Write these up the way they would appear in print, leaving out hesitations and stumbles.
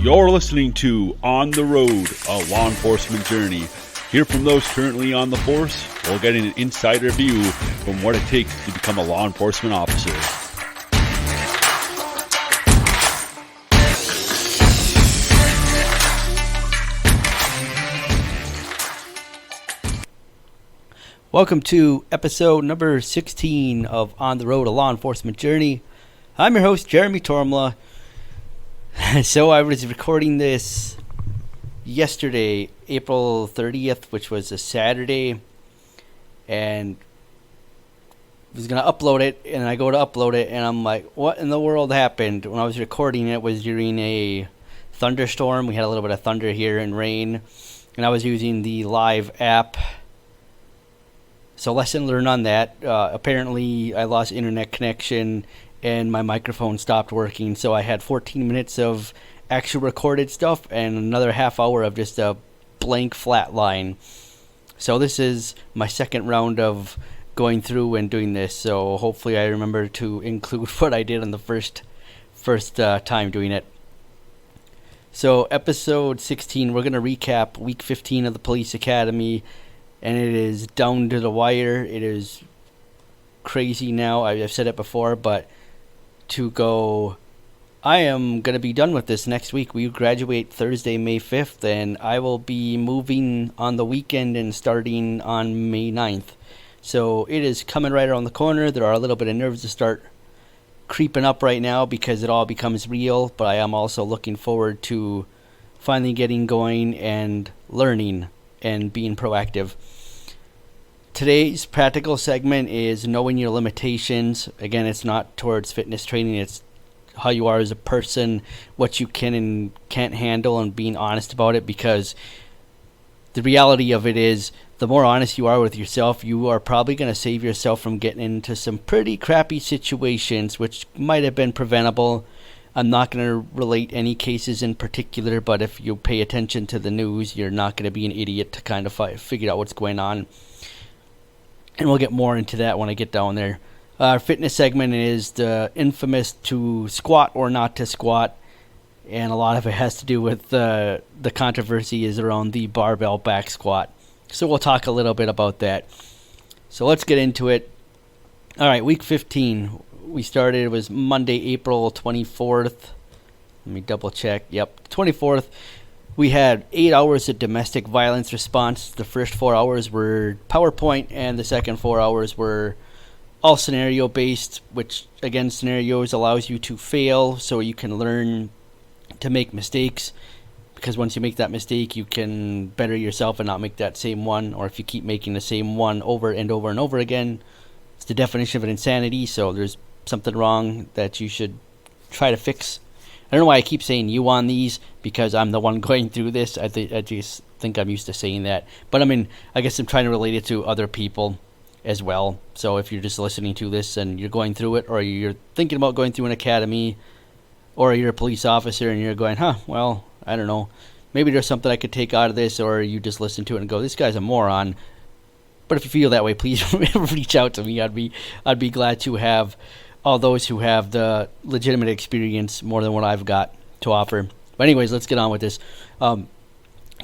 You're listening to On the Road, a law enforcement journey. Hear from those currently on the force while getting an insider view from what it takes to become a law enforcement officer. Welcome to episode number 16 of On the Road, a law enforcement journey. I'm your host, Jeremy Tormla. So I was recording this yesterday, April 30th, which was a Saturday, and was going to upload it, and I go to upload it, and I'm like, what in the world happened? When I was recording it was during a thunderstorm. We had a little bit of thunder here and rain, and I was using the live app. So lesson learned on that. Apparently I lost internet connection and my microphone stopped working, so I had 14 minutes of actual recorded stuff and another half hour of just a blank flat line. So this is my second round of going through and doing this, so hopefully I remember to include what I did on the first time doing it. So episode 16, we're going to recap week 15 of the police academy, and it is down to the wire. It is crazy now. I've said it before, but to go, I am going to be done with this next week. We graduate Thursday, May 5th, and I will be moving on the weekend and starting on May 9th. So it is coming right around the corner. There are a little bit of nerves to start creeping up right now because it all becomes real, but I am also looking forward to finally getting going and learning and being proactive. Today's practical segment is knowing your limitations. Again, it's not towards fitness training. It's how you are as a person, what you can and can't handle, and being honest about it, because the reality of it is the more honest you are with yourself, you are probably going to save yourself from getting into some pretty crappy situations which might have been preventable. I'm not going to relate any cases in particular, but if you pay attention to the news, you're not going to be an idiot to kind of figure out what's going on. And we'll get more into that when I get down there. Our fitness segment is the infamous to squat or not to squat, and a lot of it has to do with the controversy is around the barbell back squat. So we'll talk a little bit about that. So let's get into it. All right, week 15. We started, it was Monday, April 24th. Let me double check. Yep, 24th. We had 8 hours of domestic violence response. The first 4 hours were PowerPoint, and the second 4 hours were all scenario-based, which, again, scenarios allows you to fail so you can learn to make mistakes, because once you make that mistake, you can better yourself and not make that same one, or if you keep making the same one over and over and over again, it's the definition of an insanity, so there's something wrong that you should try to fix. I don't know why I keep saying you on these, because I'm the one going through this. I just think I'm used to saying that. But I mean, I guess I'm trying to relate it to other people as well. So if you're just listening to this and you're going through it, or you're thinking about going through an academy, or you're a police officer and you're going, well, I don't know, maybe there's something I could take out of this, or you just listen to it and go, this guy's a moron. But if you feel that way, please reach out to me. I'd be glad to have all those who have the legitimate experience more than what I've got to offer. But anyways, let's get on with this.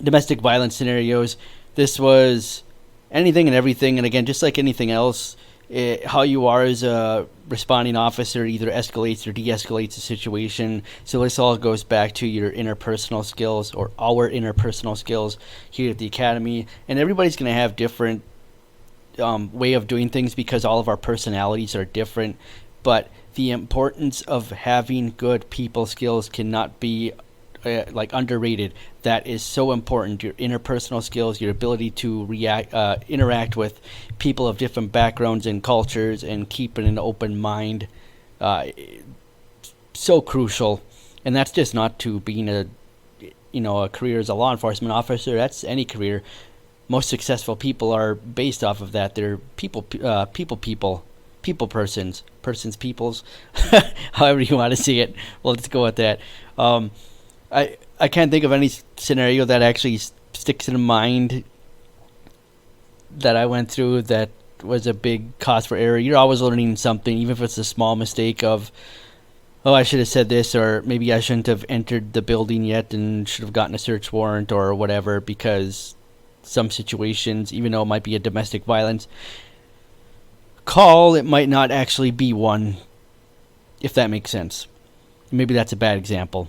Domestic violence scenarios. This was anything and everything. And again, just like anything else, how you are as a responding officer either escalates or de-escalates the situation. So this all goes back to your interpersonal skills, or our interpersonal skills here at the academy. And everybody's going to have different way of doing things because all of our personalities are different. But the importance of having good people skills cannot be underrated. That is so important. Your interpersonal skills, your ability to interact with people of different backgrounds and cultures, and keeping an open mind, so crucial. And that's just not to being a career as a law enforcement officer. That's any career. Most successful people are based off of that. They're people persons, peoples, however you want to see it. Well, let's go with that. I can't think of any scenario that actually sticks in mind that I went through that was a big cause for error. You're always learning something, even if it's a small mistake of oh, I should have said this, or maybe I shouldn't have entered the building yet and should have gotten a search warrant or whatever, because some situations, even though it might be a domestic violence call, it might not actually be one, if that makes sense. Maybe that's a bad example.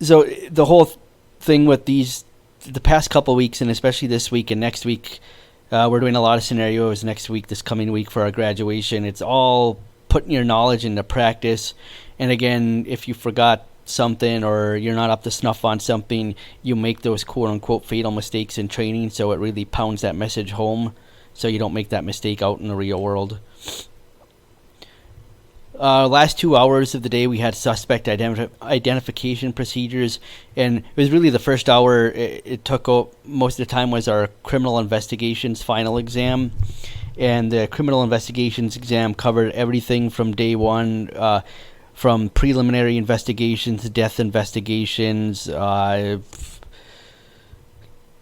So the whole thing with the past couple of weeks, and especially this week and next week, we're doing a lot of scenarios next week, this coming week for our graduation. It's all putting your knowledge into practice. And again, if you forgot something or you're not up to snuff on something, you make those quote-unquote fatal mistakes in training, so it really pounds that message home so you don't make that mistake out in the real world. Last 2 hours of the day, we had suspect identification procedures, and it was really the first hour it took. Most of the time was our criminal investigations final exam, and the criminal investigations exam covered everything from day one, from preliminary investigations, death investigations,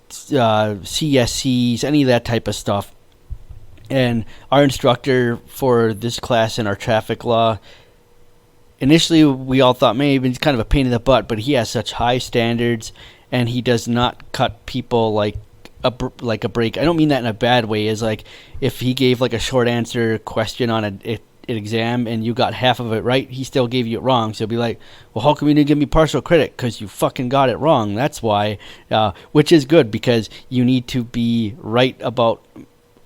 CSCs, any of that type of stuff. And our instructor for this class in our traffic law, initially we all thought maybe he's kind of a pain in the butt, but he has such high standards, and he does not cut people like a break. I don't mean that in a bad way. Is like if he gave like a short answer question on an exam and you got half of it right, he still gave you it wrong. So he'll be like, well, how come you didn't give me partial credit? Because you fucking got it wrong. That's why, which is good, because you need to be right about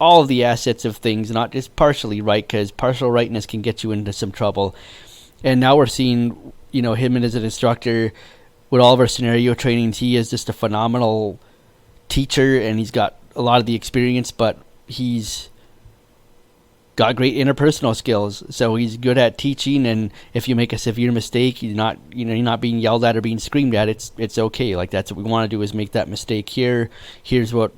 all of the assets of things, not just partially right, because partial rightness can get you into some trouble. And now we're seeing, him as an instructor with all of our scenario trainings. He is just a phenomenal teacher, and he's got a lot of the experience, but he's got great interpersonal skills. So he's good at teaching, and if you make a severe mistake, you're not being yelled at or being screamed at. It's okay. Like, that's what we want to do, is make that mistake here. Here's what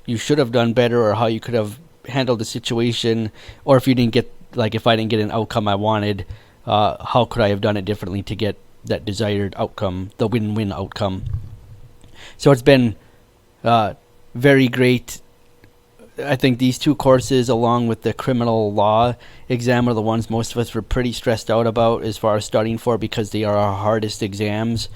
you should have done better, or how you could have handled the situation, or if I didn't get an outcome I wanted, how could I have done it differently to get that desired outcome, the win-win outcome. So it's been very great. I think these two courses, along with the criminal law exam, are the ones most of us were pretty stressed out about as far as studying for, because they are our hardest exams.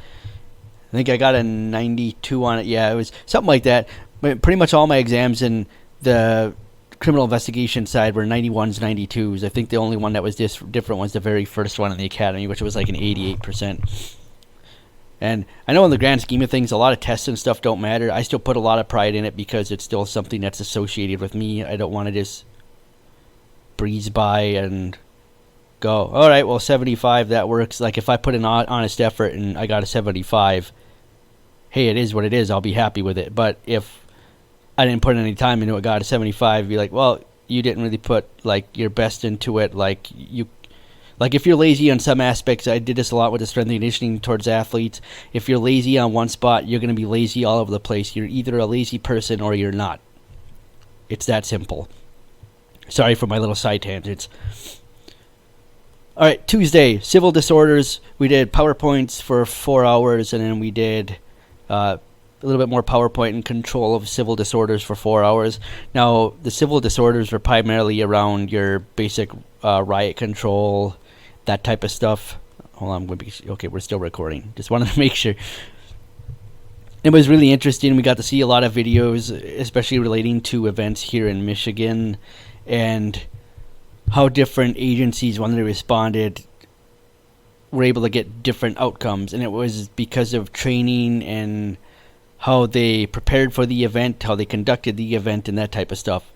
I think I got a 92 on it. Yeah, it was something like that. Pretty much all my exams in the criminal investigation side were 91s, 92s. I think the only one that was different was the very first one in the academy, which was like an 88%. And I know in the grand scheme of things, a lot of tests and stuff don't matter. I still put a lot of pride in it because it's still something that's associated with me. I don't want to just breeze by and go, all right, well, 75, that works. Like, if I put an honest effort and I got a 75, hey, it is what it is. I'll be happy with it. But if I didn't put any time into it, got a 75, be like, well, you didn't really put like your best into it. Like, if you're lazy on some aspects, I did this a lot with the strength and conditioning towards athletes. If you're lazy on one spot, you're going to be lazy all over the place. You're either a lazy person or you're not. It's that simple. Sorry for my little side tangents. All right, Tuesday, civil disorders. We did PowerPoints for 4 hours, and then we did a little bit more PowerPoint and control of civil disorders for 4 hours. Now, the civil disorders were primarily around your basic riot control, that type of stuff. Hold on, okay, we're still recording. Just wanted to make sure. It was really interesting. We got to see a lot of videos, especially relating to events here in Michigan, and how different agencies, when they responded, were able to get different outcomes. And it was because of training and how they prepared for the event, how they conducted the event, and that type of stuff.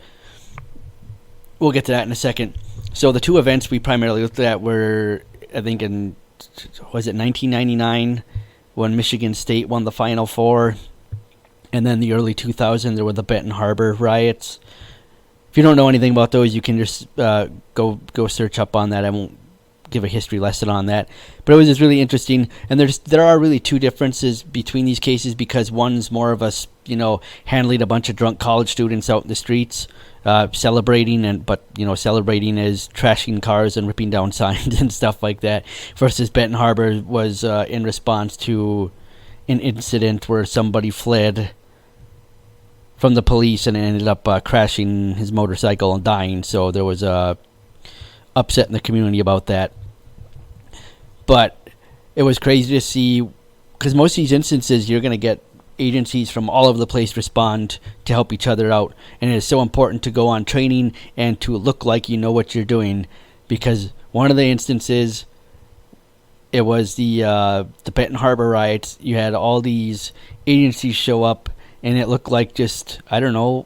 We'll get to that in a second. So the two events we primarily looked at were, I think, in, was it 1999, when Michigan State won the Final Four, and then the early 2000s, there were the Benton Harbor riots. If you don't know anything about those, you can just go search up on that. I won't give a history lesson on that, but it was just really interesting. And there are really two differences between these cases, because one's more of us, handling a bunch of drunk college students out in the streets, celebrating, but celebrating is trashing cars and ripping down signs and stuff like that, versus Benton Harbor was in response to an incident where somebody fled from the police and ended up crashing his motorcycle and dying. So there was a upset in the community about that. But it was crazy to see, because most of these instances you're going to get agencies from all over the place respond to help each other out, and it is so important to go on training and to look like you know what you're doing, because one of the instances, it was the Benton Harbor riots. You had all these agencies show up, and it looked like just, I don't know,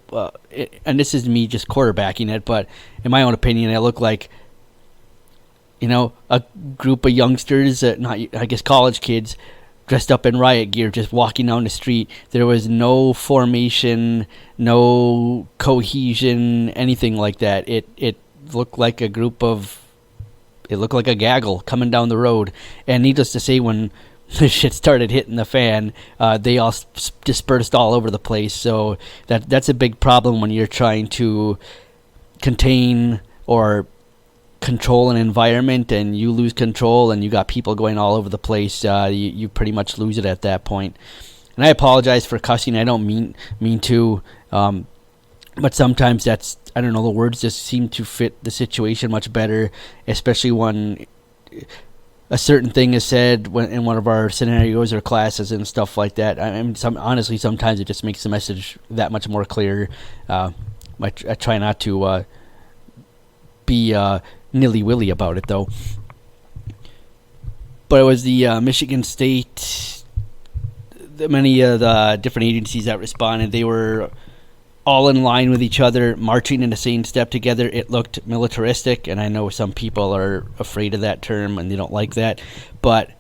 and this is me just quarterbacking it, but in my own opinion, it looked like, a group of youngsters, I guess college kids, dressed up in riot gear, just walking down the street. There was no formation, no cohesion, anything like that. It looked like a gaggle coming down the road. And needless to say, when the shit started hitting the fan, they all dispersed all over the place. So that's a big problem when you're trying to contain or control an environment, and you lose control and you got people going all over the place. You pretty much lose it at that point. And I apologize for cussing. I don't mean to, but sometimes that's, I don't know, the words just seem to fit the situation much better, especially when a certain thing is said in one of our scenarios or classes and stuff like that. Honestly, sometimes it just makes the message that much more clear. I try not to be nilly-willy about it, though. But it was the Michigan State, many of the different agencies that responded, they were all in line with each other, marching in the same step together. It looked militaristic, and I know some people are afraid of that term and they don't like that, but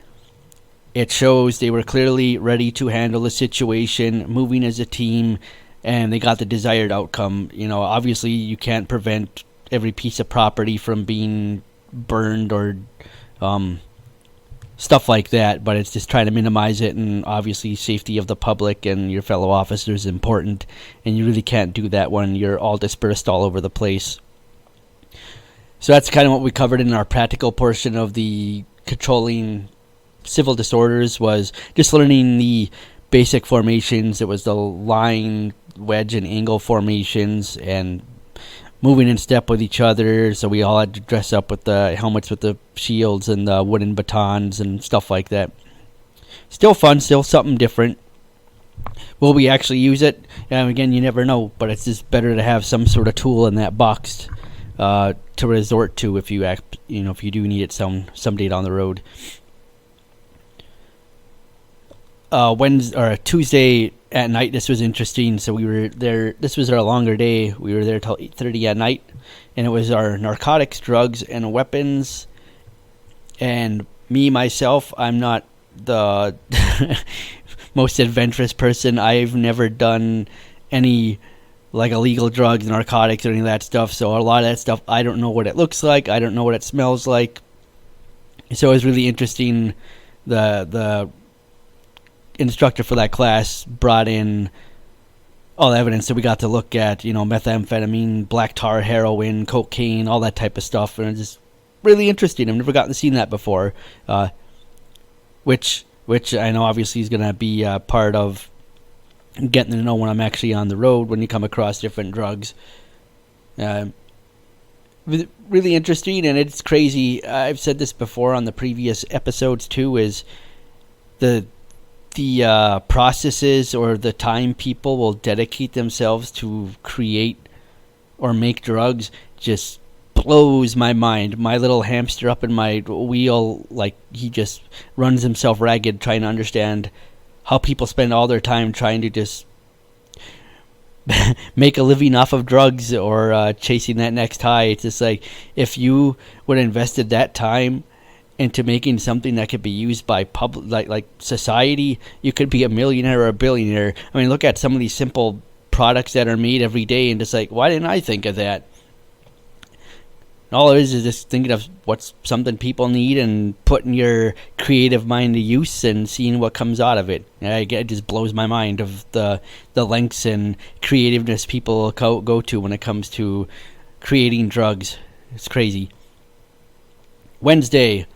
it shows they were clearly ready to handle the situation, moving as a team, and they got the desired outcome. Obviously you can't prevent every piece of property from being burned or stuff like that, but it's just trying to minimize it, and obviously safety of the public and your fellow officers is important, and you really can't do that when you're all dispersed all over the place. So that's kind of what we covered in our practical portion of the controlling civil disorders, was just learning the basic formations. It was the line, wedge, and angle formations, and moving in step with each other. So we all had to dress up with the helmets with the shields and the wooden batons and stuff like that. Still fun, still something different. Will we actually use it? Again, you never know, but it's just better to have some sort of tool in that box to resort to if you do need it someday down the road. Wednesday or Tuesday at night, this was interesting. So we were there. This was our longer day. We were there till 8:30 at night, and it was our narcotics, drugs, and weapons. And myself, I'm not the most adventurous person. I've never done any illegal drugs, narcotics, or any of that stuff. So a lot of that stuff, I don't know what it looks like. I don't know what it smells like. So it was really interesting. The instructor for that class brought in all the evidence that we got to look at, methamphetamine, black tar, heroin, cocaine, all that type of stuff, and it's just really interesting. I've never gotten to see that before, which I know obviously is going to be part of getting to know when I'm actually on the road, when you come across different drugs. Really interesting, and it's crazy. I've said this before on the previous episodes too, is the processes or the time people will dedicate themselves to create or make drugs just blows my mind. My little hamster up in my wheel, he just runs himself ragged trying to understand how people spend all their time trying to just make a living off of drugs or chasing that next high. It's just like, if you would have invested that time into making something that could be used by public, like society, you could be a millionaire or a billionaire. I mean, look at some of these simple products that are made every day, and just why didn't I think of that? All it is just thinking of what's something people need and putting your creative mind to use and seeing what comes out of it. It just blows my mind of the lengths and creativeness people go to when it comes to creating drugs. It's crazy. Wednesday,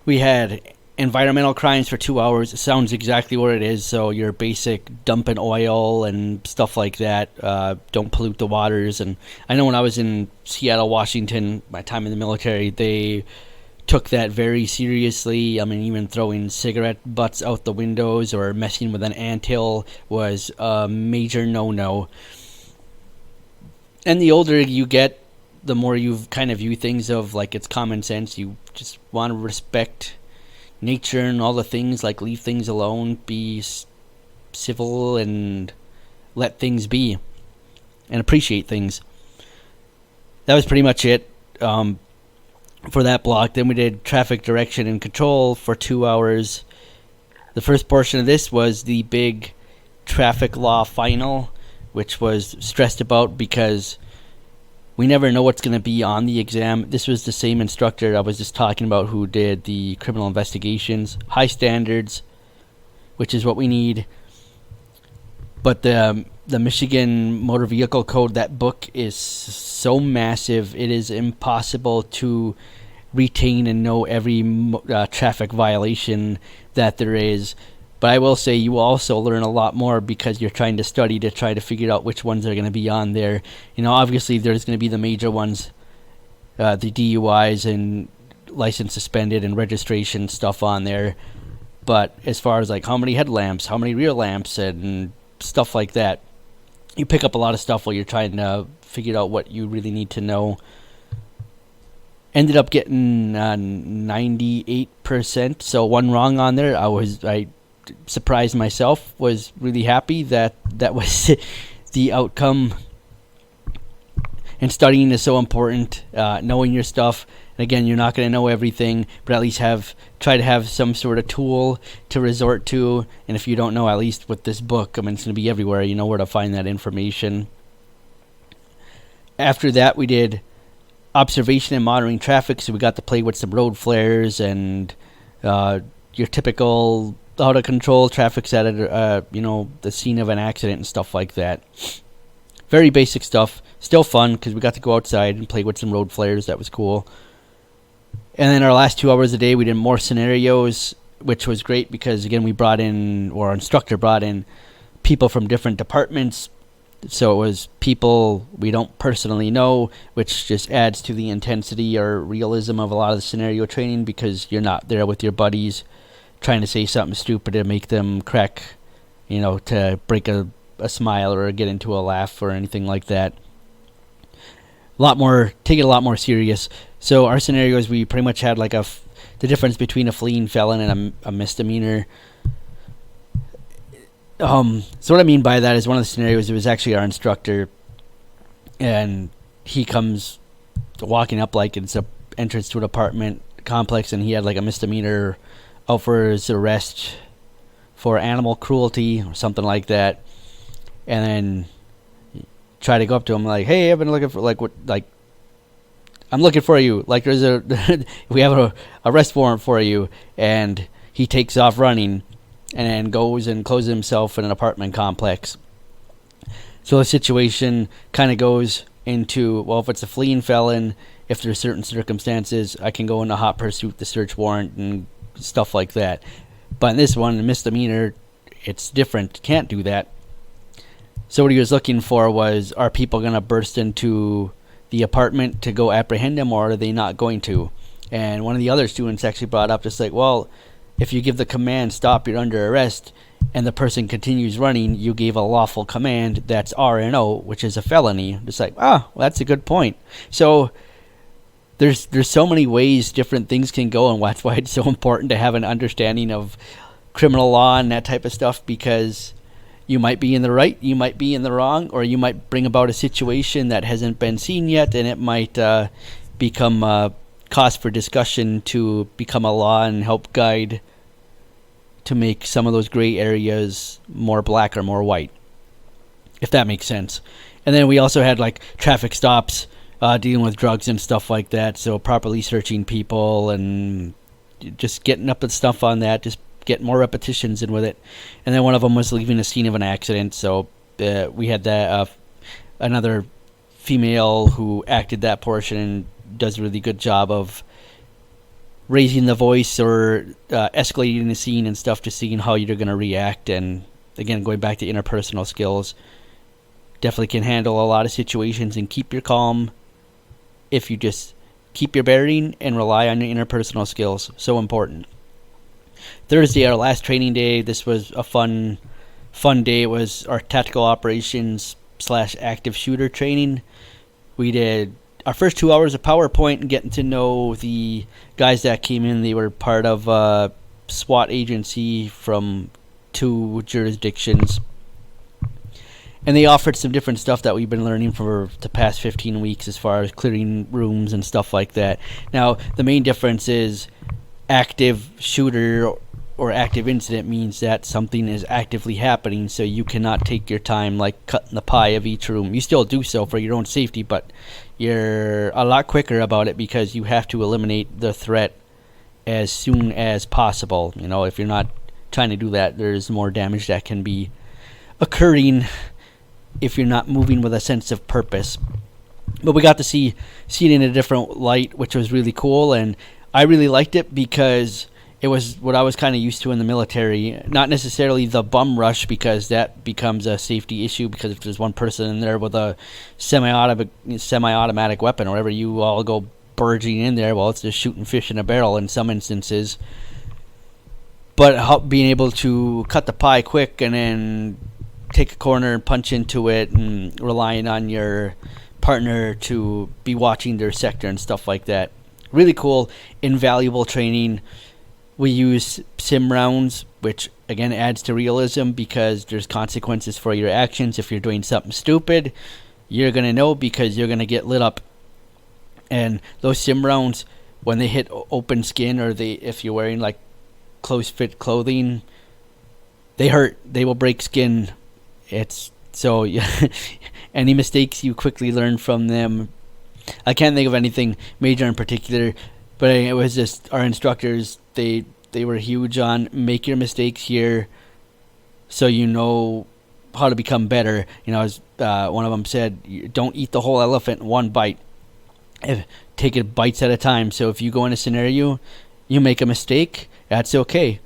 we had environmental crimes for 2 hours. It sounds exactly what it is. So your basic dumping oil and stuff like that. Don't pollute the waters. And I know when I was in Seattle, Washington, my time in the military, they took that very seriously. I mean, even throwing cigarette butts out the windows or messing with an anthill was a major no-no. And the older you get, the more you kind of view things of like it's common sense. You just want to respect nature and all the things, like leave things alone, be civil, and let things be, and appreciate things. That was pretty much it for that block. Then we did traffic direction and control for 2 hours. The first portion of this was the big traffic law final, which was stressed about because we never know what's going to be on the exam. This was the same instructor I was just talking about who did the criminal investigations. High standards, which is what we need. But the Michigan Motor Vehicle Code, that book is so massive, it is impossible to retain and know every traffic violation that there is. But I will say you also learn a lot more because you're trying to study to try to figure out which ones are going to be on there. You know, obviously there's going to be the major ones, the DUIs and license suspended and registration stuff on there. But as far as like how many headlamps, how many rear lamps, and stuff like that, you pick up a lot of stuff while you're trying to figure out what you really need to know. Ended up getting 98%, so one wrong on there. I surprised myself, was really happy that was the outcome. And studying is so important, knowing your stuff. And again, you're not going to know everything, but at least try to have some sort of tool to resort to. And if you don't know, at least with this book, I mean, it's going to be everywhere. You know where to find that information. After that, we did observation and monitoring traffic, so we got to play with some road flares and your typical how to control traffic at the scene of an accident and stuff like that. Very basic stuff. Still fun because we got to go outside and play with some road flares. That was cool. And then our last 2 hours a day, we did more scenarios, which was great because, again, our instructor brought in people from different departments. So it was people we don't personally know, which just adds to the intensity or realism of a lot of the scenario training because you're not there with your buddies trying to say something stupid to make them crack, to break a smile or get into a laugh or anything like that. Take it a lot more serious. So our scenarios, we pretty much had like the difference between a fleeing felon and a misdemeanor. So what I mean by that is one of the scenarios, it was actually our instructor, and he comes walking up like it's a entrance to an apartment complex, and he had like a misdemeanor out for his arrest for animal cruelty or something like that, and then try to go up to him like, "Hey, I've been looking for I'm looking for you. Like there's we have a arrest warrant for you," and he takes off running. And then goes and closes himself in an apartment complex. So the situation kind of goes into, well, if it's a fleeing felon, if there's certain circumstances, I can go into hot pursuit, the search warrant, and stuff like that. But in this one, the misdemeanor, it's different. Can't do that. So what he was looking for was, are people going to burst into the apartment to go apprehend him, or are they not going to? And one of the other students actually brought up just like, well, if you give the command, stop, you're under arrest, and the person continues running, you gave a lawful command that's R&O, which is a felony. It's like, well, that's a good point. So there's so many ways different things can go, and that's why it's so important to have an understanding of criminal law and that type of stuff, because you might be in the right, you might be in the wrong, or you might bring about a situation that hasn't been seen yet, and it might become cause for discussion to become a law and help guide to make some of those gray areas more black or more white, if that makes sense. And then we also had like traffic stops, dealing with drugs and stuff like that, so properly searching people and just getting up with stuff on that, just get more repetitions in with it. And then one of them was leaving a scene of an accident, so we had that another female who acted that portion and does a really good job of raising the voice or escalating the scene and stuff to seeing how you're going to react. And again, going back to interpersonal skills, definitely can handle a lot of situations and keep your calm if you just keep your bearing and rely on your interpersonal skills. So important. Thursday, our last training day, this was a fun day. It was our tactical operations / active shooter training. We did our first 2 hours of PowerPoint and getting to know the guys that came in. They were part of a SWAT agency from 2 jurisdictions. And they offered some different stuff that we've been learning for the past 15 weeks as far as clearing rooms and stuff like that. Now, the main difference is active shooter or active incident means that something is actively happening, so you cannot take your time like cutting the pie of each room. You still do so for your own safety, but you're a lot quicker about it because you have to eliminate the threat as soon as possible. You know, if you're not trying to do that, there's more damage that can be occurring if you're not moving with a sense of purpose. But we got to see it in a different light, which was really cool, and I really liked it because it was what I was kind of used to in the military. Not necessarily the bum rush, because that becomes a safety issue, because if there's one person in there with a semi-automatic weapon or whatever, you all go burging in there. Well, it's just shooting fish in a barrel in some instances. But being able to cut the pie quick and then take a corner and punch into it, and relying on your partner to be watching their sector and stuff like that. Really cool, invaluable training. We use sim rounds, which again adds to realism because there's consequences for your actions. If you're doing something stupid, you're going to know because you're going to get lit up. And those sim rounds, when they hit open skin, or if you're wearing like close fit clothing, they hurt. They will break skin. It's so any mistakes you quickly learn from them. I can't think of anything major in particular, but it was just our instructors. They were huge on make your mistakes here, so you know how to become better. You know, as one of them said, don't eat the whole elephant in one bite. Take it bites at a time. So if you go in a scenario, you make a mistake, that's okay.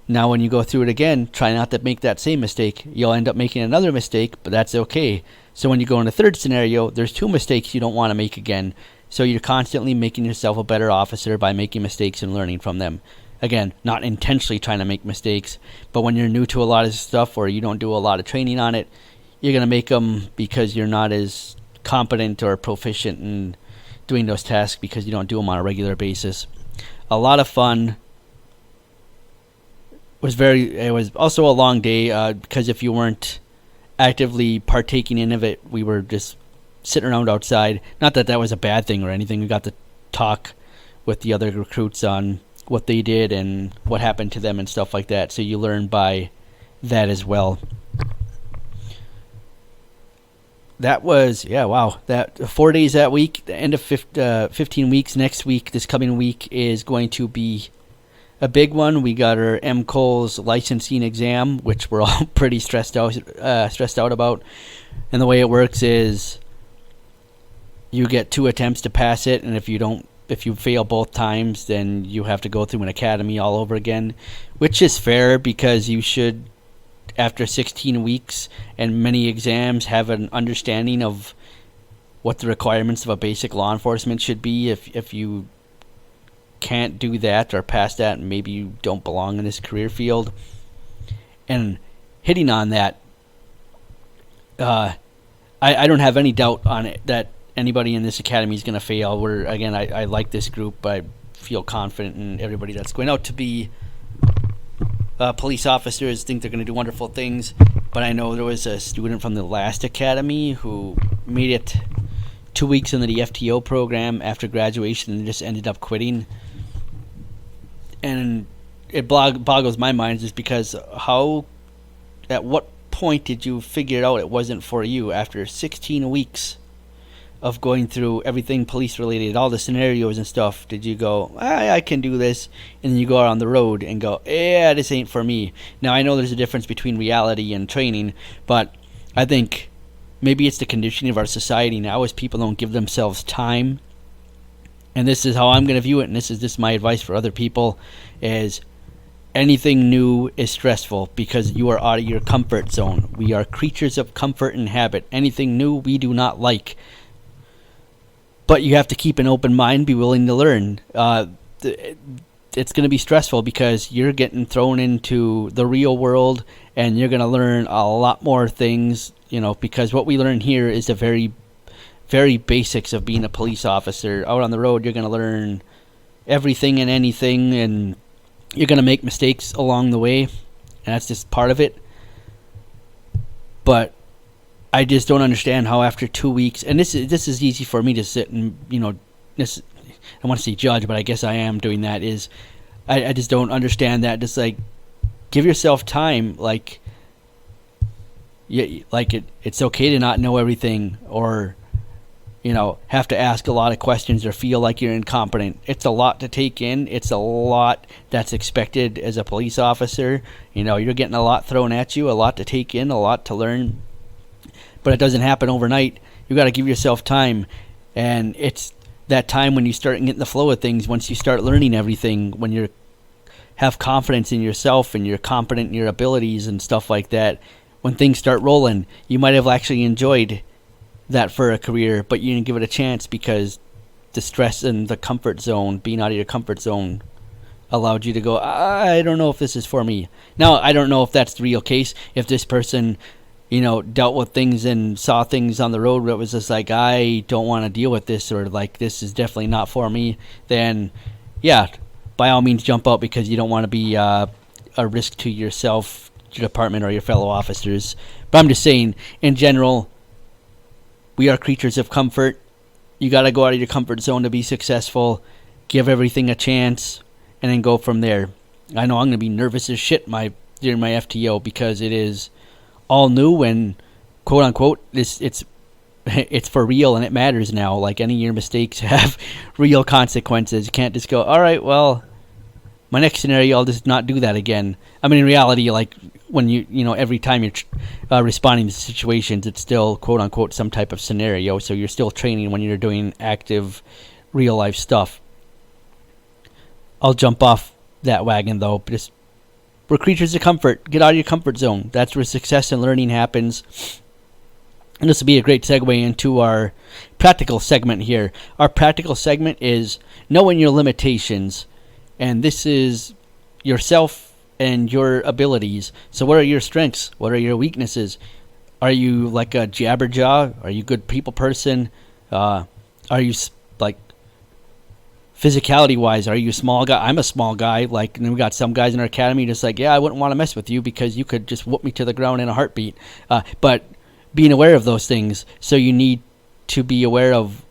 Now when you go through it again, try not to make that same mistake. You'll end up making another mistake, but that's okay. So when you go in a third scenario, there's 2 mistakes you don't want to make again. So you're constantly making yourself a better officer by making mistakes and learning from them. Again, not intentionally trying to make mistakes, but when you're new to a lot of stuff or you don't do a lot of training on it, you're going to make them because you're not as competent or proficient in doing those tasks because you don't do them on a regular basis. A lot of fun. It was also a long day because if you weren't actively partaking in it, we were just sitting around outside. Not that that was a bad thing or anything. We got to talk with the other recruits on what they did and what happened to them and stuff like that. So you learn by that as well. That was, that 4 days that week, the end of 15 weeks. Next week, this coming week, is going to be a big one. We got our MCOLS licensing exam, which we're all pretty stressed out about. And the way it works is you get 2 attempts to pass it, and if you fail both times, then you have to go through an academy all over again, which is fair because you should, after 16 weeks and many exams, have an understanding of what the requirements of a basic law enforcement should be. If you can't do that or pass that, maybe you don't belong in this career field. And hitting on that, I don't have any doubt on it that anybody in this academy is going to fail. I like this group. I feel confident in everybody that's going out to be police officers. Think they're going to do wonderful things. But I know there was a student from the last academy who made it 2 weeks into the FTO program after graduation and just ended up quitting. And it boggles my mind just because at what point did you figure out it wasn't for you after 16 weeks of going through everything police related, all the scenarios and stuff? Did you go, I can do this, and then you go out on the road and go, this ain't for me? Now I know there's a difference between reality and training, but I think maybe it's the conditioning of our society now, as people don't give themselves time and this is how I'm going to view it, and this is my advice for other people, is anything new is stressful because you are out of your comfort zone. We are creatures of comfort and habit. Anything new we do not like. But you have to keep an open mind, be willing to learn. It's going to be stressful because you're getting thrown into the real world, and you're going to learn a lot more things, because what we learn here is the very, very basics of being a police officer. Out on the road, you're going to learn everything and anything, and you're going to make mistakes along the way, and that's just part of it. But I just don't understand how after 2 weeks, and this is easy for me to sit and, I want to say judge, but I guess I am doing that, is I just don't understand that. Just like, give yourself time. Like, it's okay to not know everything, or have to ask a lot of questions, or feel like you're incompetent. It's a lot to take in. It's a lot that's expected as a police officer. You're getting a lot thrown at you, a lot to take in, a lot to learn. But it doesn't happen overnight. You got to give yourself time, and it's that time when you start getting the flow of things. Once you start learning everything, when you have confidence in yourself and you're competent in your abilities and stuff like that, when things start rolling, you might have actually enjoyed that for a career, but you didn't give it a chance because the stress and the comfort zone, being out of your comfort zone, allowed you to go, I don't know if this is for me. Now, I don't know if that's the real case. If this person, dealt with things and saw things on the road where it was just like, I don't want to deal with this, or like, this is definitely not for me, then yeah, by all means jump out, because you don't want to be a risk to yourself, your department, or your fellow officers. But I'm just saying, in general, we are creatures of comfort. You got to go out of your comfort zone to be successful. Give everything a chance, and then go from there. I know I'm going to be nervous as shit during my FTO, because it is all new and quote unquote it's for real, and it matters now. Like, any of your mistakes have real consequences. You can't just go, all right, well, my next scenario, I'll just not do that again. I mean, in reality, like, when every time you're responding to situations, it's still quote unquote some type of scenario. So you're still training when you're doing active real life stuff. I'll jump off that wagon though. Just, we're creatures of comfort. Get out of your comfort zone. That's where success and learning happens. And this will be a great segue into our practical segment here. Our practical segment is knowing your limitations. And this is yourself and your abilities. So what are your strengths? What are your weaknesses? Are you like a jabberjaw? Are you a good people person? Are you like physicality wise? Are you a small guy? I'm a small guy. Like, and we got some guys in our academy just like, yeah, I wouldn't want to mess with you because you could just whoop me to the ground in a heartbeat. But being aware of those things. So you need to be aware of,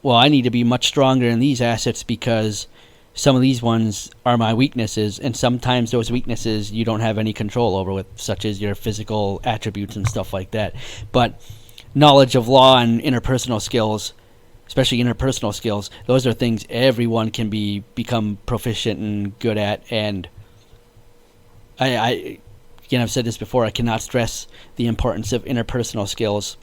well, I need to be much stronger in these assets because some of these ones are my weaknesses, and sometimes those weaknesses you don't have any control over, with such as your physical attributes and stuff like that. But knowledge of law and interpersonal skills, especially interpersonal skills, those are things everyone can become proficient and good at. And I again, I've said this before, I cannot stress the importance of interpersonal skills.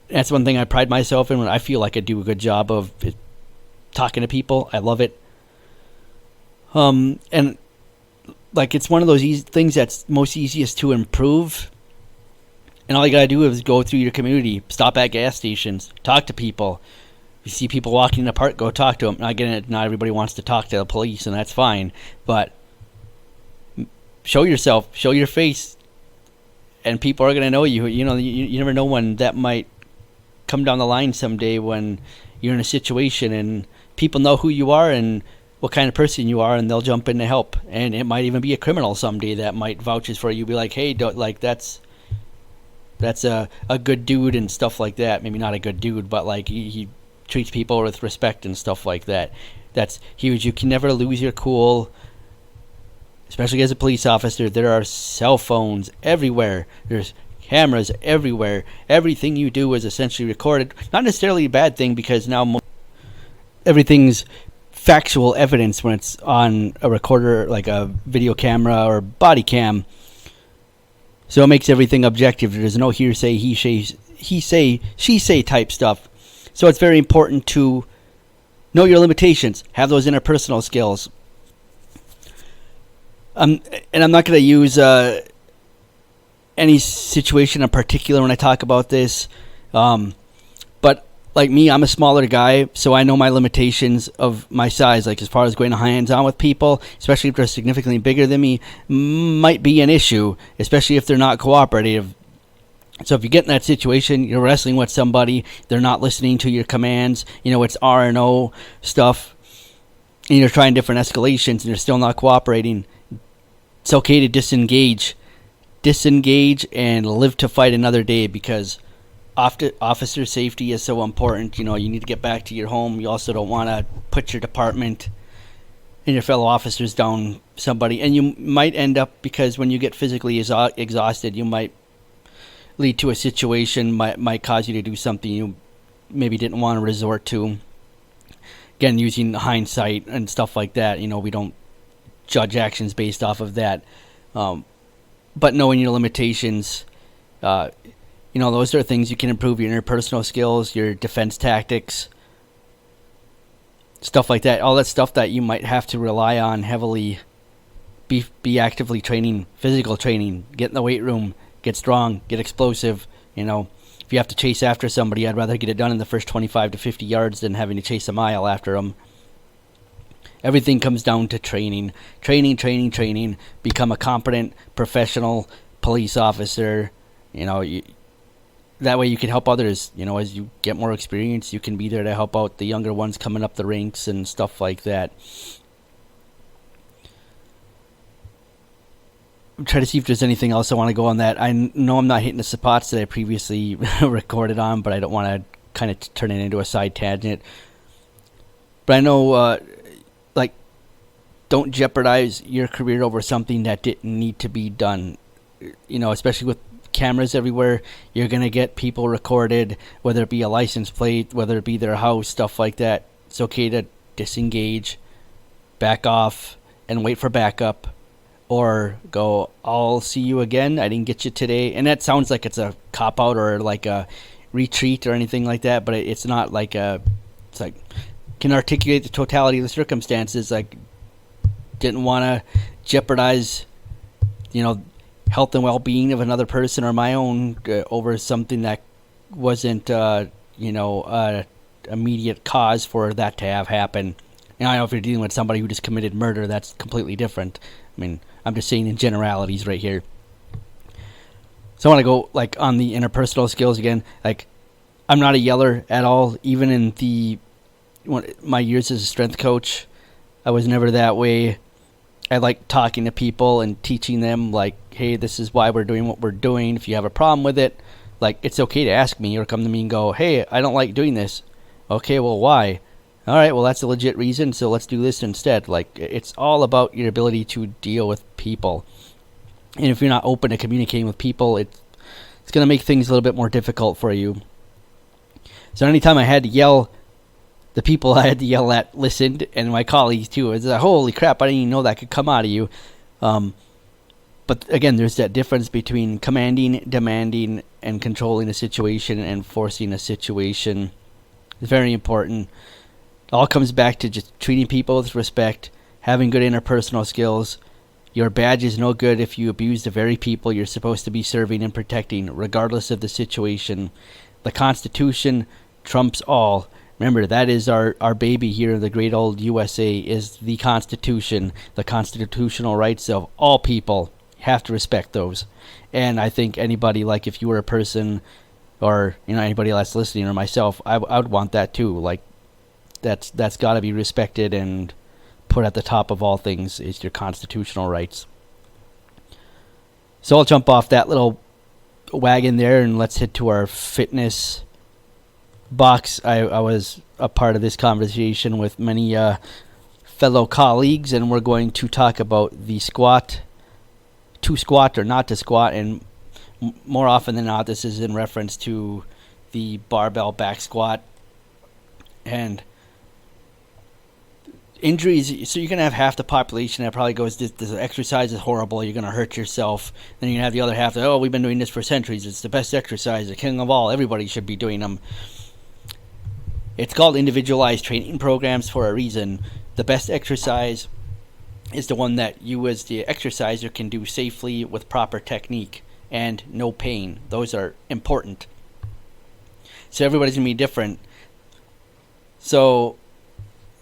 That's one thing I pride myself in, when I feel like I do a good job of talking to people. I love it. And like, it's one of those things that's most easiest to improve. And all you gotta do is go through your community, stop at gas stations, talk to people. You see people walking in the park, go talk to them. Now, again, not everybody wants to talk to the police, and that's fine. But show yourself, show your face, and people are gonna know you. You never know when that might come down the line someday, when you're in a situation and people know who you are and what kind of person you are, and they'll jump in to help. And it might even be a criminal someday that might vouches for you, be like, hey, that's a good dude and stuff like that. Maybe not a good dude, but like he treats people with respect and stuff like that. That's huge. You can never lose your cool, especially as a police officer. There are cell phones everywhere. There's cameras everywhere. Everything you do is essentially recorded. Not necessarily a bad thing, because now everything's factual evidence when it's on a recorder, like a video camera or body cam. So it makes everything objective. There's no hearsay, he say, she say type stuff. So it's very important to Know your limitations. Have those interpersonal skills. And I'm not going to use any situation in particular when I talk about this. But like me, I'm a smaller guy, so I know my limitations of my size. Like as far as going hands-on with people, especially if they're significantly bigger than me, might be an issue, especially if they're not cooperative. So if you get in that situation, you're wrestling with somebody, they're not listening to your commands, it's R&O stuff, and you're trying different escalations and they're still not cooperating, it's okay to disengage and live to fight another day, because officer safety is so important. You need to get back to your home. You also don't want to put your department and your fellow officers down somebody, and you might end up, because when you get physically exhausted, you might lead to a situation, might cause you to do something you maybe didn't want to resort to. Again, using hindsight and stuff like that, we don't judge actions based off of that. But knowing your limitations, those are things you can improve: your interpersonal skills, your defense tactics, stuff like that. All that stuff that you might have to rely on heavily. Be actively training, physical training, get in the weight room, get strong, get explosive. If you have to chase after somebody, I'd rather get it done in the first 25 to 50 yards than having to chase a mile after them. Everything comes down to training. Training. Become a competent, professional police officer. That way you can help others. As you get more experience, you can be there to help out the younger ones coming up the ranks and stuff like that. Try to see if there's anything else I want to go on that. I know I'm not hitting the spots that I previously recorded on, but I don't want to kind of turn it into a side tangent. But I know, don't jeopardize your career over something that didn't need to be done. Especially with cameras everywhere, you're going to get people recorded, whether it be a license plate, whether it be their house, stuff like that. It's okay to disengage, back off, and wait for backup. Or go, I'll see you again, I didn't get you today. And that sounds like it's a cop-out or like a retreat or anything like that, but it's not like it's like, can articulate the totality of the circumstances. Like, didn't want to jeopardize, health and well-being of another person or my own over something that wasn't, immediate cause for that to have happened. And I know if you're dealing with somebody who just committed murder, that's completely different. I mean, I'm just saying in generalities right here. So I want to go on the interpersonal skills again. I'm not a yeller at all. Even in my years as a strength coach, I was never that way. I like talking to people and teaching them, hey, this is why we're doing what we're doing. If you have a problem with it, it's okay to ask me or come to me and go, hey, I don't like doing this. Okay, well, why? All right, well, that's a legit reason, so let's do this instead. It's all about your ability to deal with people. And if you're not open to communicating with people, it's going to make things a little bit more difficult for you. So anytime I had to yell, the people I had to yell at listened, and my colleagues too. It's like, holy crap, I didn't even know that could come out of you. But again, there's that difference between commanding, demanding, and controlling a situation and forcing a situation. It's very important. It all comes back to just treating people with respect, having good interpersonal skills. Your badge is no good if you abuse the very people you're supposed to be serving and protecting, regardless of the situation. The Constitution trumps all. Remember, that is our baby here in the great old USA, is the Constitution, the constitutional rights of all people. You have to respect those. And I think anybody, if you were a person, or anybody that's listening, or myself, I would want that too. That's got to be respected and put at the top of all things is your constitutional rights. So I'll jump off that little wagon there and let's head to our fitness box. I was a part of this conversation with many fellow colleagues, and we're going to talk about the squat, to squat or not to squat, and more often than not, this is in reference to the barbell back squat. And injuries, so you're going to have half the population that probably goes, this exercise is horrible, you're going to hurt yourself. Then you're going to have the other half that, oh, we've been doing this for centuries, it's the best exercise, the king of all, everybody should be doing them. It's called individualized training programs for a reason. The best exercise is the one that you as the exerciser can do safely with proper technique and no pain. Those are important. So everybody's going to be different. So,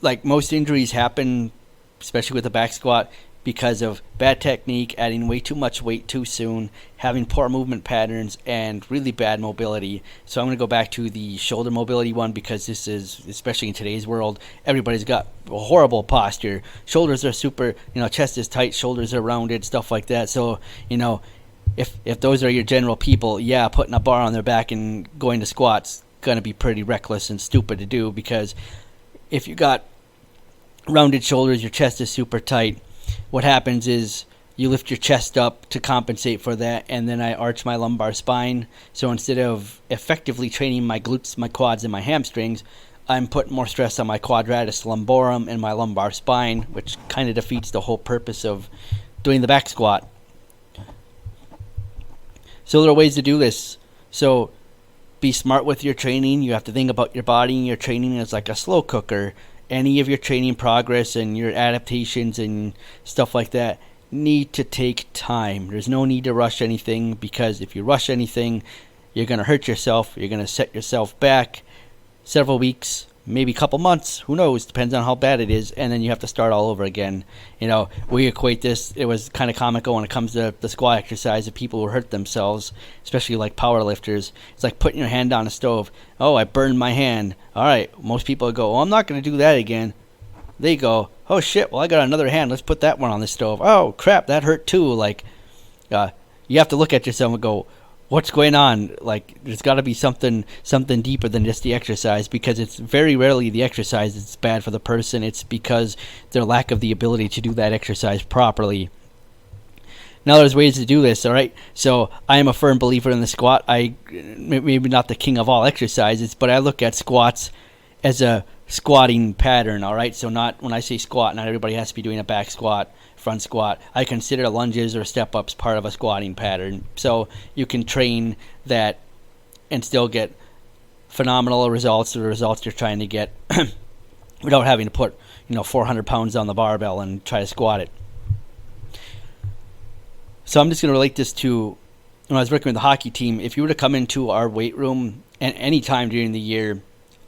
like, most injuries happen, especially with the back squat, because of bad technique, adding way too much weight too soon, having poor movement patterns, and really bad mobility. So I'm going to go back to the shoulder mobility one, because this is, especially in today's world, everybody's got a horrible posture. Shoulders are super, chest is tight, shoulders are rounded, stuff like that. So, if those are your general people, yeah, putting a bar on their back and going to squats going to be pretty reckless and stupid to do, because if you got rounded shoulders, your chest is super tight, what happens is you lift your chest up to compensate for that, and then I arch my lumbar spine. So instead of effectively training my glutes, my quads, and my hamstrings, I'm putting more stress on my quadratus lumborum and my lumbar spine, which kind of defeats the whole purpose of doing the back squat. So there are ways to do this. So be smart with your training. You have to think about your body and your training as like a slow cooker. Any of your training progress and your adaptations and stuff like that need to take time. There's no need to rush anything, because if you rush anything, you're going to hurt yourself. You're going to set yourself back several weeks, maybe a couple months. Who knows? Depends on how bad it is. And then you have to start all over again. We equate this. It was kind of comical when it comes to the squat exercise of people who hurt themselves, especially like power lifters. It's like putting your hand on a stove. Oh, I burned my hand. All right. Most people go, I'm not going to do that again. They go, oh shit, well, I got another hand. Let's put that one on the stove. Oh crap, that hurt too. Like, you have to look at yourself and go, what's going on? Like, there's got to be something deeper than just the exercise, because it's very rarely the exercise that's bad for the person. It's because their lack of the ability to do that exercise properly. Now, there's ways to do this, all right? So I am a firm believer in the squat. Maybe not the king of all exercises, but I look at squats as a squatting pattern, all right? So not, when I say squat, not everybody has to be doing a back squat, front squat. I consider lunges or step-ups part of a squatting pattern. So you can train that and still get phenomenal results, the results you're trying to get, without having to put 400 pounds on the barbell and try to squat it. So I'm just going to relate this to when I was working with the hockey team. If you were to come into our weight room at any time during the year,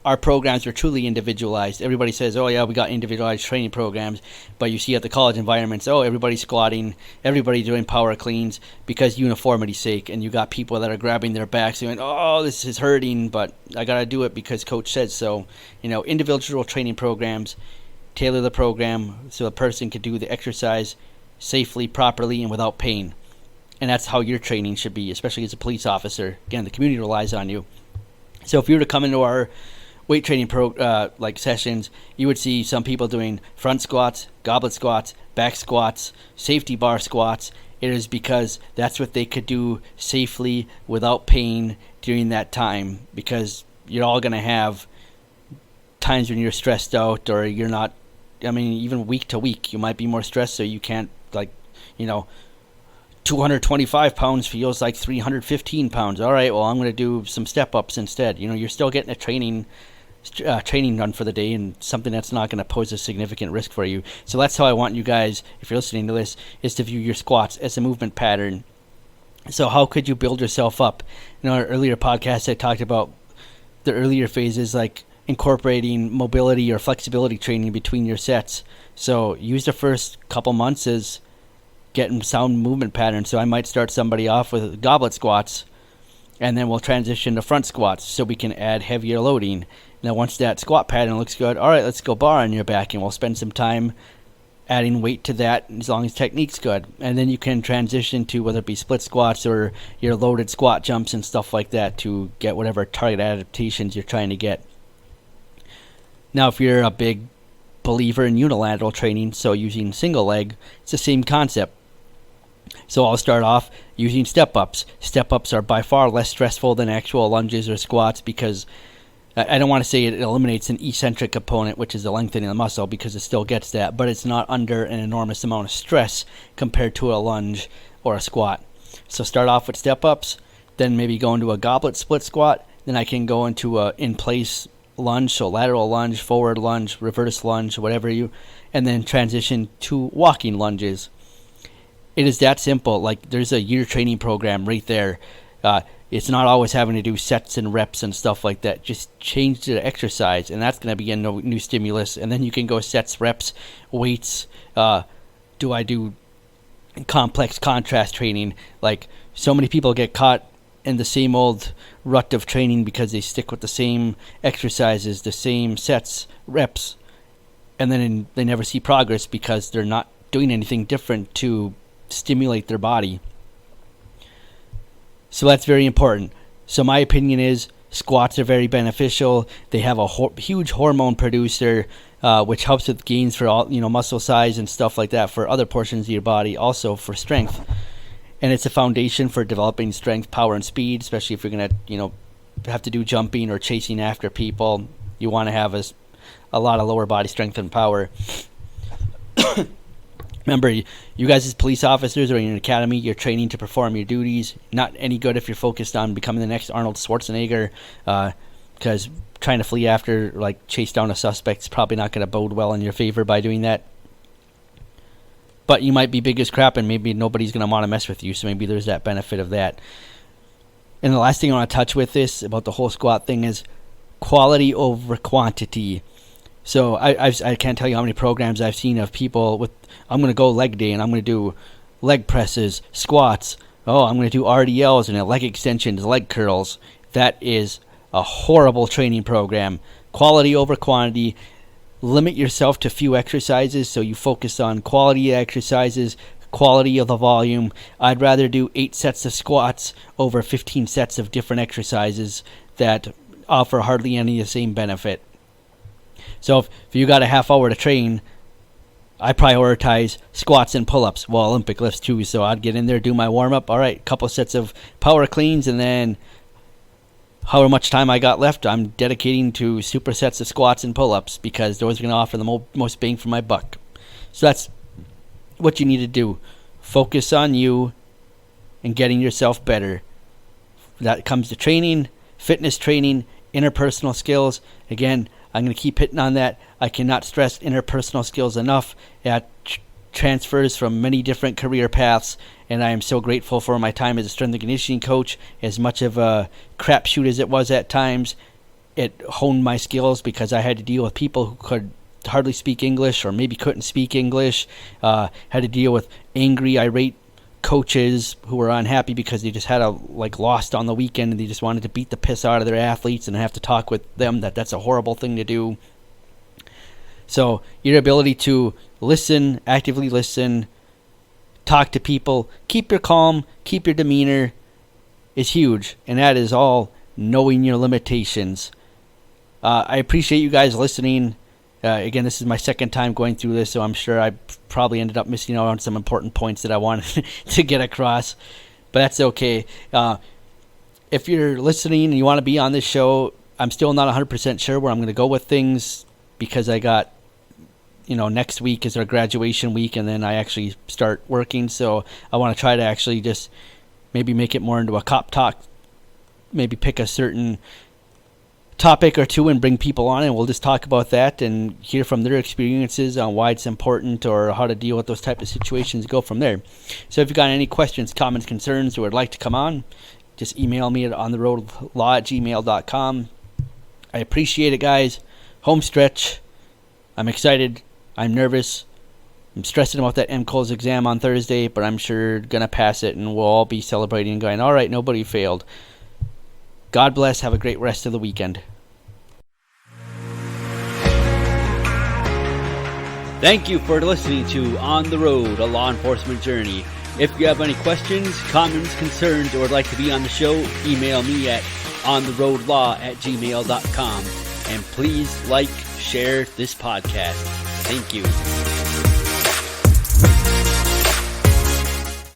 our programs are truly individualized. Everybody says, oh yeah, we got individualized training programs, but you see at the college environments, oh, everybody's squatting, everybody's doing power cleans because uniformity's sake, and you got people that are grabbing their backs going, oh, this is hurting, but I gotta do it because coach said so. Individual training programs tailor the program so a person can do the exercise safely, properly, and without pain. And that's how your training should be, especially as a police officer. Again, the community relies on you. So if you were to come into our weight training sessions, you would see some people doing front squats, goblet squats, back squats, safety bar squats. It is because that's what they could do safely without pain during that time, because you're all going to have times when you're stressed out, or you're not. Even week to week you might be more stressed, so you can't 225 pounds feels like 315 pounds. All right, well, I'm going to do some step-ups instead. You're still getting a training done for the day, and something that's not going to pose a significant risk for you. So that's how I want you guys, if you're listening to this, is to view your squats as a movement pattern. So how could you build yourself up? In our earlier podcast, I talked about the earlier phases, like incorporating mobility or flexibility training between your sets. So use the first couple months as getting sound movement patterns. So I might start somebody off with goblet squats, and then we'll transition to front squats so we can add heavier loading. Now once that squat pattern looks good, all right, let's go bar on your back, and we'll spend some time adding weight to that as long as technique's good. And then you can transition to whether it be split squats or your loaded squat jumps and stuff like that to get whatever target adaptations you're trying to get. Now if you're a big believer in unilateral training, so using single leg, it's the same concept. So I'll start off using step-ups. Step-ups are by far less stressful than actual lunges or squats, because I don't want to say it eliminates an eccentric component, which is the lengthening of the muscle, because it still gets that, but it's not under an enormous amount of stress compared to a lunge or a squat. So start off with step-ups, then maybe go into a goblet split squat, then I can go into a in-place lunge, so lateral lunge, forward lunge, reverse lunge, whatever and then transition to walking lunges. It is that simple. Like, there's a year training program right there. It's not always having to do sets and reps and stuff like that. Just change the exercise, and that's going to be a new stimulus. And then you can go sets, reps, weights. Do I do complex contrast training? Like, so many people get caught in the same old rut of training because they stick with the same exercises, the same sets, reps, and then they never see progress because they're not doing anything different to stimulate their body. So that's very important. So my opinion is squats are very beneficial. They have a huge hormone producer, which helps with gains for all, muscle size and stuff like that for other portions of your body, also for strength. And it's a foundation for developing strength, power, and speed, especially if you're going to, have to do jumping or chasing after people. You want to have a lot of lower body strength and power. Remember, you guys as police officers or in an academy, you're training to perform your duties. Not any good if you're focused on becoming the next Arnold Schwarzenegger, because trying to flee after, chase down a suspect is probably not going to bode well in your favor by doing that. But you might be big as crap, and maybe nobody's going to want to mess with you, so maybe there's that benefit of that. And the last thing I want to touch with this, about the whole squat thing, is quality over quantity. So I can't tell you how many programs I've seen of people with, I'm going to go leg day, and I'm going to do leg presses, squats. Oh, I'm going to do RDLs and leg extensions, leg curls. That is a horrible training program. Quality over quantity. Limit yourself to few exercises so you focus on quality exercises, quality of the volume. I'd rather do 8 sets of squats over 15 sets of different exercises that offer hardly any of the same benefit. So if you got a half hour to train, I prioritize squats and pull-ups. Well, Olympic lifts too, so I'd get in there, do my warm-up. All right, couple sets of power cleans, and then however much time I got left, I'm dedicating to supersets of squats and pull-ups because those are going to offer the most bang for my buck. So that's what you need to do. Focus on you and getting yourself better. That comes to training, fitness training, interpersonal skills. Again, I'm going to keep hitting on that. I cannot stress interpersonal skills enough. It transfers from many different career paths, and I am so grateful for my time as a strength and conditioning coach. As much of a crapshoot as it was at times, it honed my skills because I had to deal with people who could hardly speak English or maybe couldn't speak English. Had to deal with angry, irate coaches who were unhappy because they just had lost on the weekend and they just wanted to beat the piss out of their athletes, and I have to talk with them that's a horrible thing to do. So your ability to listen, actively listen, talk to people, keep your calm, keep your demeanor is huge, and that is all knowing your limitations. I appreciate you guys listening. Again, this is my second time going through this, so I'm sure I probably ended up missing out on some important points that I wanted to get across, but that's okay. If you're listening and you want to be on this show, I'm still not 100% sure where I'm going to go with things because I got, next week is our graduation week, and then I actually start working, so I want to try to actually just maybe make it more into a cop talk, maybe pick a certain topic or two and bring people on, and we'll just talk about that and hear from their experiences on why it's important or how to deal with those type of situations, go from there. So if you've got any questions, comments, concerns, or would like to come on, just email me at ontheroadlaw@gmail.com. I appreciate it, guys. Home stretch. I'm excited. I'm nervous. I'm stressing about that MCOLS exam on Thursday, but I'm sure gonna pass it, and we'll all be celebrating and going, all right, nobody failed. God bless. Have a great rest of the weekend. Thank you for listening to On the Road, a law enforcement journey. If you have any questions, comments, concerns, or would like to be on the show, email me at ontheroadlaw@gmail.com. And please share this podcast. Thank you.